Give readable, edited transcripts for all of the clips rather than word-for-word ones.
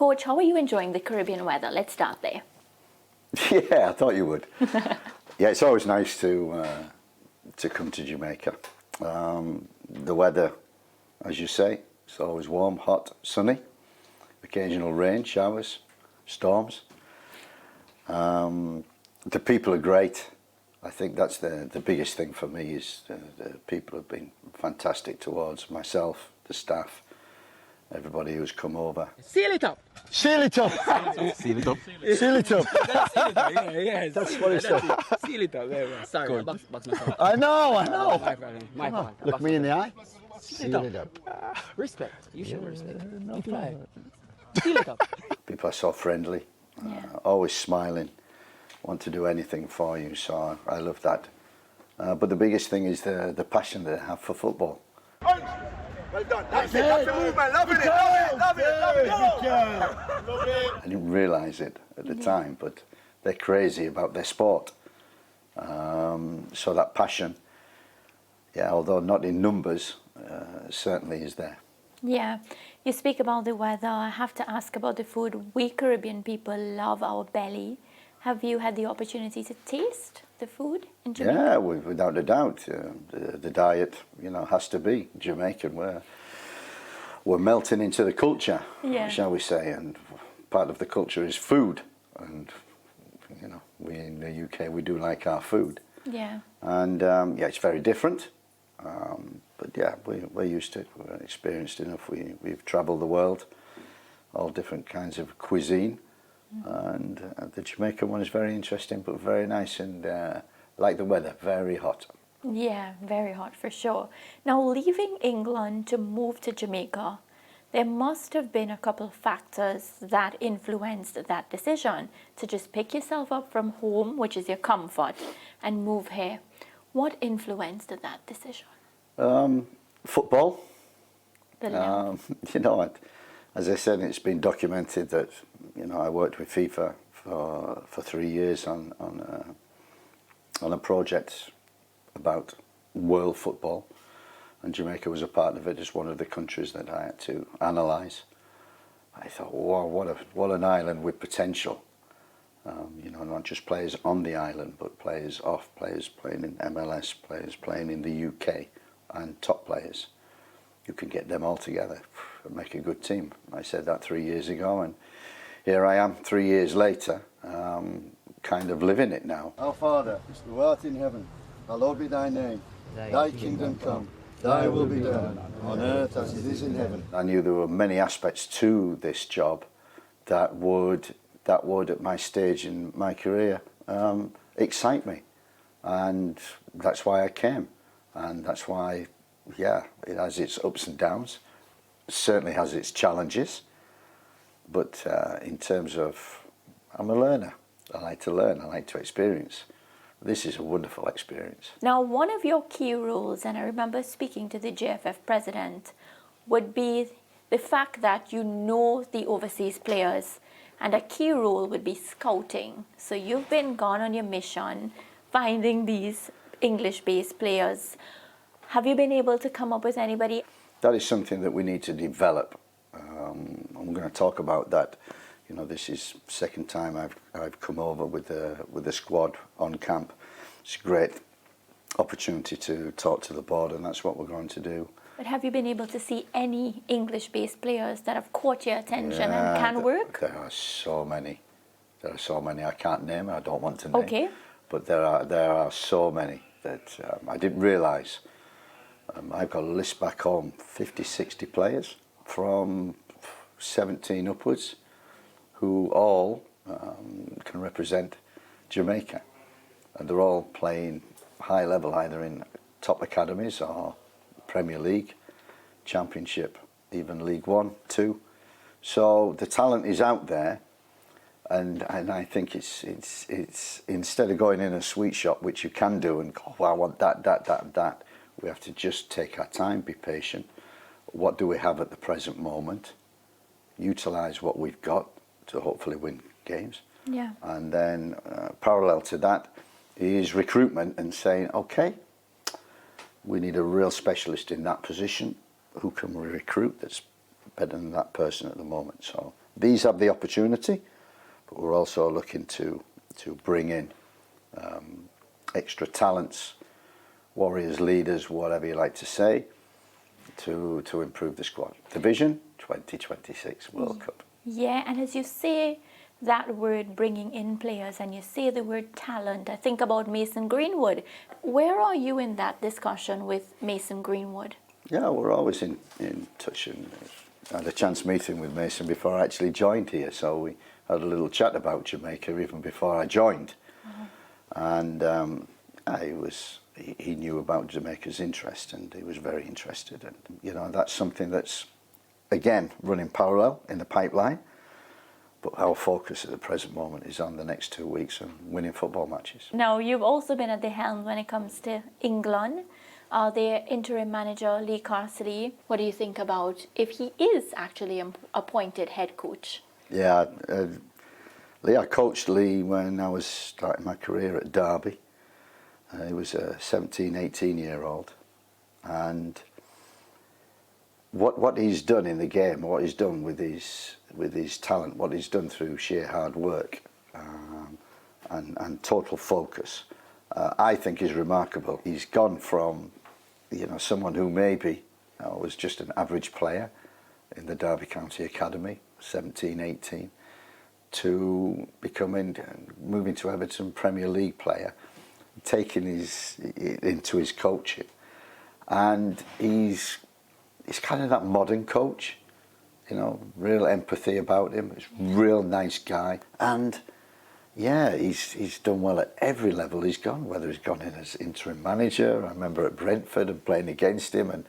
Coach, how are you enjoying the Caribbean weather? Let's start there. Yeah, I thought you would. Yeah, it's always nice to come to Jamaica. The weather, as you say, it's always warm, hot, sunny. Occasional rain, showers, storms. The people are great. I think that's the biggest thing for me is the people have been fantastic towards myself, the staff, everybody who's come over. Seal it up. Seal it up. Seal it up. Seal it up. Yeah, That's what he said. Seal it up. There we are. Sorry, I boxed myself. I know. My fault. Look me in the eye. Seal it up. Respect. You should respect. No problem. Seal it up. People are so friendly, always smiling, want to do anything for you, so I love that. But the biggest thing is the passion that they have for football. Well done. That's it. That's the movement. Loving it. Love it. I didn't realise it at the time, but they're crazy about their sport. So that passion, although not in numbers, certainly is there. Yeah, you speak about the weather. I have to ask about the food. We Caribbean people love our belly. Have you had the opportunity to taste the food in Jamaica? Yeah, without a doubt. The diet, has to be Jamaican. We're melting into the culture, shall we say, and part of the culture is food. And, we in the UK, we do like our food. Yeah. And, it's very different. But yeah, we're used to it. We're experienced enough. We've travelled the world, all different kinds of cuisine. And the Jamaican one is very interesting, but very nice, and like the weather, very hot. Yeah, very hot for sure. Now, leaving England to move to Jamaica, there must have been a couple of factors that influenced that decision to just pick yourself up from home, which is your comfort, and move here. What influenced that decision? Football. Brilliant. As I said, it's been documented that I worked with FIFA for 3 years on a project about world football, and Jamaica was a part of it as one of the countries that I had to analyse. I thought, wow, what an island with potential. Not just players on the island, but players off, players playing in MLS, players playing in the UK, and top players. You can get them all together and make a good team. I said that 3 years ago, and here I am 3 years later, kind of living it now. Our Father, who art in heaven, hallowed be thy name. Thy kingdom come, thy will be done, on earth as it is in heaven. I knew there were many aspects to this job that would at my stage in my career excite me, and that's why I came, and that's why it has its ups and downs, certainly has its challenges, but in terms of, I'm a learner. I like to learn, I like to experience. This is a wonderful experience. Now, one of your key roles, and I remember speaking to the JFF president, would be the fact that you know the overseas players, and a key role would be scouting. So you've been gone on your mission, finding these English-based players. Have you been able to come up with anybody? That is something that we need to develop. I'm going to talk about that. This is second time I've come over with the squad on camp. It's a great opportunity to talk to the board, and that's what we're going to do. But have you been able to see any English-based players that have caught your attention and can work? There are so many. I can't name. I don't want to name. Okay. But there are so many that I didn't realise. I've got a list back home, 50, 60 players from 17 upwards, who all can represent Jamaica. And they're all playing high level, either in top academies or Premier League, Championship, even League 1, 2. So the talent is out there, and I think it's instead of going in a sweet shop, which you can do, and go, I want that, we have to just take our time, be patient. What do we have at the present moment? Utilise what we've got to hopefully win games. Yeah. And then parallel to that is recruitment and saying, okay, we need a real specialist in that position. Who can we recruit that's better than that person at the moment? So these have the opportunity, but we're also looking to bring in extra talents, warriors, leaders, whatever you like to say, to improve the squad. Division 2026 World Cup. Yeah, and as you say that word, bringing in players, and you say the word talent, I think about Mason Greenwood. Where are you in that discussion with Mason Greenwood? Yeah, we're always in touch, and I had a chance meeting with Mason before I actually joined here, so we had a little chat about Jamaica even before I joined. And he knew about Jamaica's interest, and he was very interested, and you know, that's something that's again running parallel in the pipeline. But our focus at the present moment is on the next 2 weeks and winning football matches. Now, you've also been at the helm when it comes to England. Their interim manager, Lee Carsley, what do you think about if he is actually appointed head coach? Yeah, I coached Lee when I was starting my career at Derby. He was a 17, 18-year-old. And what he's done in the game, what he's done with his talent, what he's done through sheer hard work and total focus, I think is remarkable. He's gone from, you know, someone who maybe was just an average player in the Derby County Academy, 17, 18, to moving to Everton Premier League player, taking into his coaching, and he's kind of that modern coach, you know, real empathy about him. He's a real nice guy, and yeah, he's done well at every level he's gone. Whether he's gone in as interim manager, I remember at Brentford and playing against him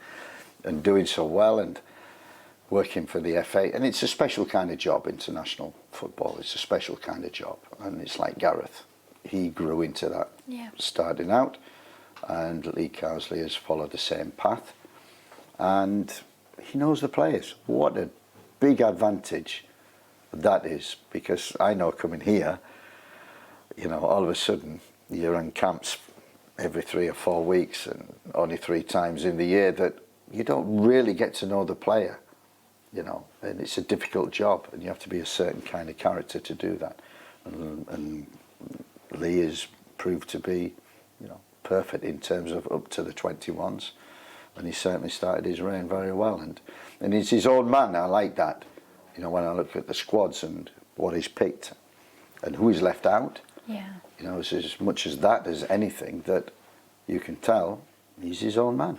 and doing so well, and working for the FA. And it's a special kind of job, international football. It's a special kind of job, and it's like Gareth. He grew into that starting out, and Lee Carsley has followed the same path, and he knows the players. What a big advantage that is, because I know coming here, you know, all of a sudden you're in camps every 3 or 4 weeks and only 3 times in the year, that you don't really get to know the player, you know, and it's a difficult job, and you have to be a certain kind of character to do that. And Lee has proved to be, you know, perfect in terms of up to the 21s, and he certainly started his reign very well, and he's his own man. I like that, you know, when I look at the squads and what he's picked and who he's left out. Yeah. You know, it's as much as that as anything that you can tell he's his own man.